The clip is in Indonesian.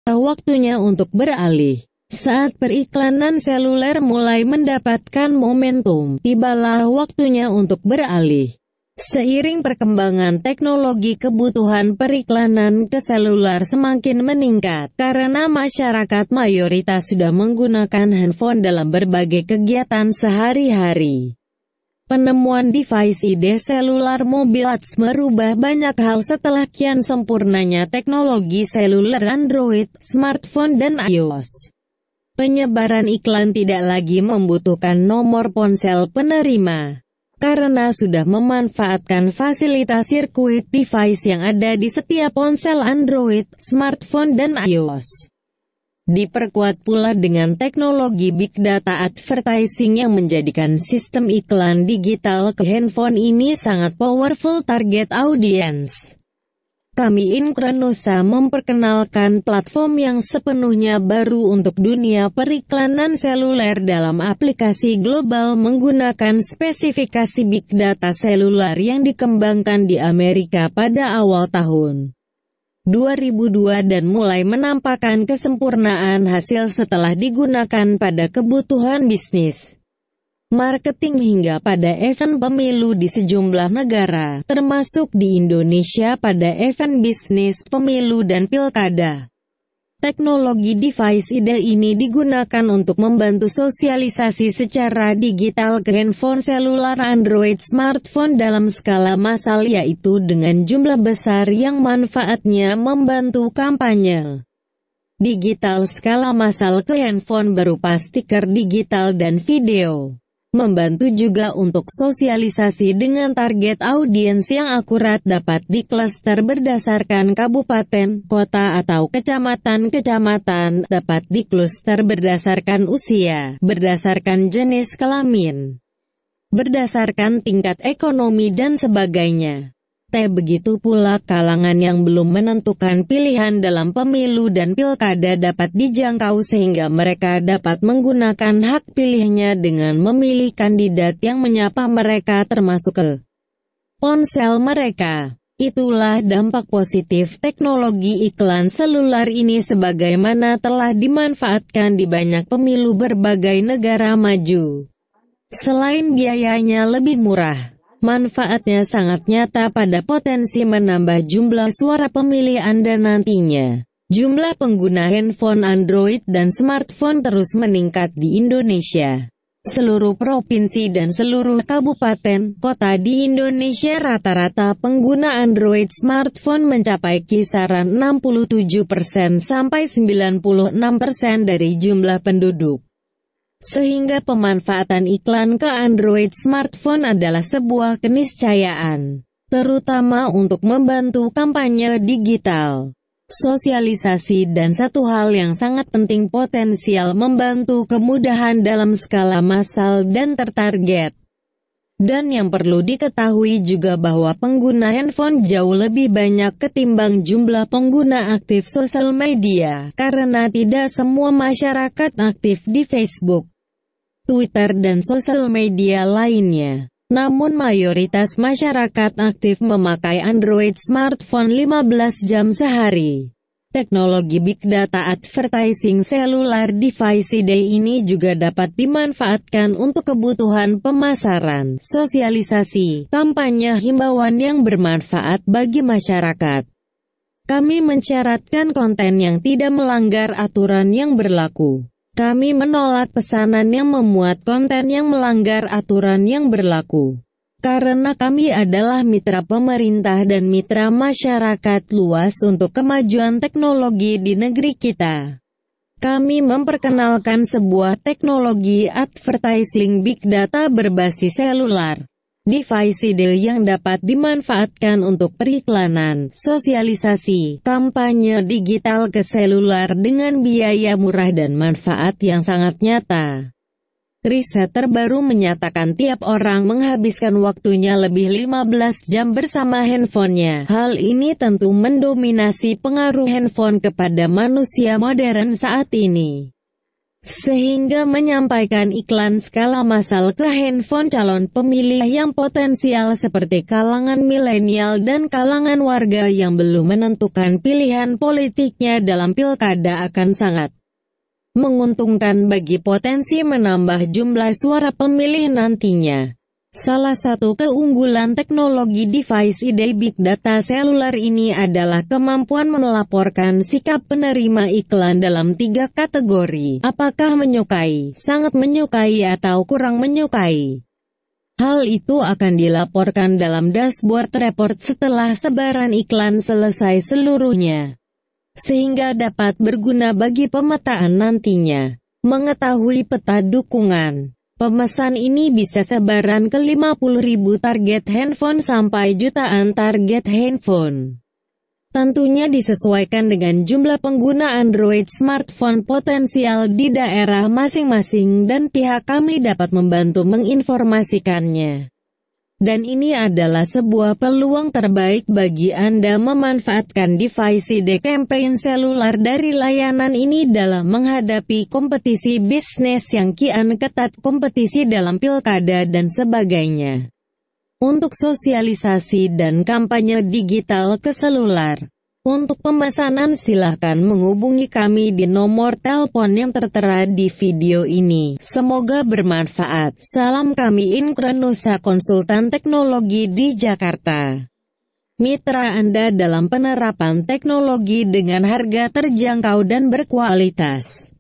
Waktunya untuk beralih. Saat periklanan seluler mulai mendapatkan momentum, tibalah waktunya untuk beralih. Seiring perkembangan teknologi, kebutuhan periklanan ke seluler semakin meningkat, karena masyarakat mayoritas sudah menggunakan handphone dalam berbagai kegiatan sehari-hari. Penemuan device ID seluler mobil merubah banyak hal setelah kian sempurnanya teknologi seluler Android, smartphone dan iOS. Penyebaran iklan tidak lagi membutuhkan nomor ponsel penerima, karena sudah memanfaatkan fasilitas sirkuit device yang ada di setiap ponsel Android, smartphone dan iOS. Diperkuat pula dengan teknologi Big Data Advertising yang menjadikan sistem iklan digital ke handphone ini sangat powerful target audience. Kami Inkronusa memperkenalkan platform yang sepenuhnya baru untuk dunia periklanan seluler dalam aplikasi global menggunakan spesifikasi Big Data seluler yang dikembangkan di Amerika pada awal tahun 2002 dan mulai menampakkan kesempurnaan hasil setelah digunakan pada kebutuhan bisnis, marketing hingga pada event pemilu di sejumlah negara, termasuk di Indonesia pada event bisnis, pemilu dan pilkada. Teknologi device ID ini digunakan untuk membantu sosialisasi secara digital ke handphone seluler Android smartphone dalam skala massal, yaitu dengan jumlah besar yang manfaatnya membantu kampanye digital skala massal ke handphone berupa stiker digital dan video. Membantu juga untuk sosialisasi dengan target audiens yang akurat, dapat diklaster berdasarkan kabupaten, kota atau kecamatan, dapat dikluster berdasarkan usia, berdasarkan jenis kelamin, berdasarkan tingkat ekonomi dan sebagainya. Begitu pula kalangan yang belum menentukan pilihan dalam pemilu dan pilkada dapat dijangkau sehingga mereka dapat menggunakan hak pilihnya dengan memilih kandidat yang menyapa mereka termasuk ke ponsel mereka. Itulah dampak positif teknologi iklan seluler ini sebagaimana telah dimanfaatkan di banyak pemilu berbagai negara maju. Selain biayanya lebih murah, manfaatnya sangat nyata pada potensi menambah jumlah suara pemilih Anda nantinya. Jumlah pengguna handphone Android dan smartphone terus meningkat di Indonesia. Seluruh provinsi dan seluruh kabupaten, kota di Indonesia rata-rata pengguna Android smartphone mencapai kisaran 67% sampai 96% dari jumlah penduduk. Sehingga pemanfaatan iklan ke Android smartphone adalah sebuah keniscayaan, terutama untuk membantu kampanye digital, sosialisasi dan satu hal yang sangat penting, potensial membantu kemudahan dalam skala massal dan tertarget. Dan yang perlu diketahui juga bahwa pengguna handphone jauh lebih banyak ketimbang jumlah pengguna aktif sosial media, karena tidak semua masyarakat aktif di Facebook, Twitter dan sosial media lainnya. Namun mayoritas masyarakat aktif memakai Android smartphone 15 jam sehari. Teknologi Big Data Advertising Cellular Device ID ini juga dapat dimanfaatkan untuk kebutuhan pemasaran, sosialisasi, kampanye himbauan yang bermanfaat bagi masyarakat. Kami mensyaratkan konten yang tidak melanggar aturan yang berlaku. Kami menolak pesanan yang memuat konten yang melanggar aturan yang berlaku. Karena kami adalah mitra pemerintah dan mitra masyarakat luas untuk kemajuan teknologi di negeri kita. Kami memperkenalkan sebuah teknologi advertising big data berbasis selular device ID yang dapat dimanfaatkan untuk periklanan, sosialisasi, kampanye digital ke seluler dengan biaya murah dan manfaat yang sangat nyata. Riset terbaru menyatakan tiap orang menghabiskan waktunya lebih 15 jam bersama handphonenya. Hal ini tentu mendominasi pengaruh handphone kepada manusia modern saat ini. sehingga menyampaikan iklan skala massal ke handphone calon pemilih yang potensial seperti kalangan milenial dan kalangan warga yang belum menentukan pilihan politiknya dalam pilkada akan sangat menguntungkan bagi potensi menambah jumlah suara pemilih nantinya. Salah satu keunggulan teknologi device ID Big Data seluler ini adalah kemampuan melaporkan sikap penerima iklan dalam 3 kategori, apakah menyukai, sangat menyukai atau kurang menyukai. Hal itu akan dilaporkan dalam dashboard report setelah sebaran iklan selesai seluruhnya, sehingga dapat berguna bagi pemetaan nantinya. Mengetahui peta dukungan. Pemesan ini bisa sebaran ke 50.000 target handphone sampai jutaan target handphone. Tentunya disesuaikan dengan jumlah pengguna Android smartphone potensial di daerah masing-masing dan pihak kami dapat membantu menginformasikannya. Dan ini adalah sebuah peluang terbaik bagi Anda memanfaatkan device ID campaign seluler dari layanan ini dalam menghadapi kompetisi bisnis yang kian ketat, kompetisi dalam pilkada dan sebagainya. Untuk sosialisasi dan kampanye digital ke seluler. Untuk pemesanan silahkan menghubungi kami di nomor telepon yang tertera di video ini. Semoga bermanfaat. Salam kami Inkrenusa Konsultan Teknologi di Jakarta. Mitra Anda dalam penerapan teknologi dengan harga terjangkau dan berkualitas.